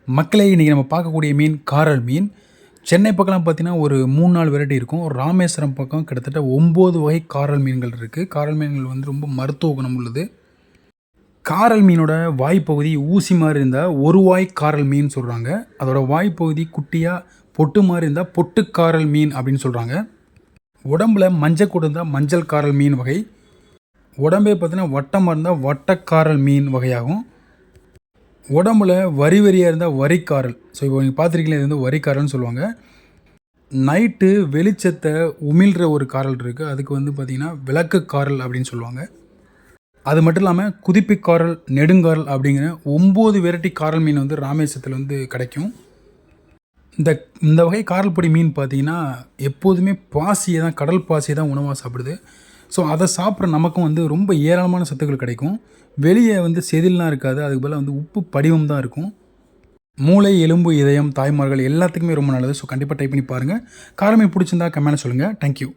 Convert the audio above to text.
மக்களே இன்றைக்கி நம்ம பார்க்கக்கூடிய மீன் காரல் மீன். சென்னை பக்கம்லாம் பார்த்தீங்கன்னா, ஒரு 3, 4 வெரைட்டி இருக்கும். ராமேஸ்வரம் பக்கம் கிட்டத்தட்ட 9 வகை காரல் மீன்கள் இருக்குது. காரல் மீன்கள் வந்து ரொம்ப மருத்துவ குணம் உள்ளது. காரல் மீனோட வாய்ப்பகுதி ஊசி மாதிரி இருந்தால் ஒரு வாய் காரல் மீன் சொல்கிறாங்க. அதோட வாய்ப்பகுதி குட்டியாக பொட்டு மாதிரி இருந்தால் பொட்டுக்காரல் மீன் அப்படின்னு சொல்கிறாங்க. உடம்புல மஞ்சள் கூட இருந்தால் மஞ்சள் காரல் மீன் வகை. உடம்பே பார்த்தீங்கன்னா வட்டமாக இருந்தால் வட்டக்காரல் மீன் வகையாகும். உடம்புல வரி வரியாக இருந்தால் வரிக்காரல். ஸோ இப்போ நீங்கள் பார்த்துருக்கீங்களா, இது வந்து வரிக்காரல்னு சொல்லுவாங்க. நைட்டு வெளிச்சத்தை உமிழ்கிற ஒரு காரல் இருக்குது. அதுக்கு வந்து பார்த்திங்கன்னா விளக்கு காரல் அப்படின்னு சொல்லுவாங்க. அது மட்டும் இல்லாமல் குதிப்பிக்காரல், நெடுங்காரல் அப்படிங்கிற 9 வெரைட்டி காரல் மீன் வந்து ராமேஸ்வரத்தில் வந்து கிடைக்கும். இந்த இந்த வகை காரல் பொடி மீன் பார்த்திங்கன்னா எப்போதுமே பாசியை தான், கடல் பாசியை தான் உணவாக சாப்பிடுது. ஸோ அதை சாப்பிட்ற நமக்கும் வந்து ரொம்ப ஏராளமான சத்துக்கள் கிடைக்கும். வெளியே வந்து செதில்லாம் இருக்காது. அதுக்கு பதிலாக வந்து உப்பு படிவம் தான் இருக்கும். மூளை, எலும்பு, இதயம், தாய்மார்கள் எல்லாத்துக்குமே ரொம்ப நல்லது. ஸோ கண்டிப்பாக ட்ரை பண்ணி பாருங்கள். காரல் மீன் பிடிச்சிருந்தா கமெண்ட்ல சொல்லுங்கள். தேங்க்யூ.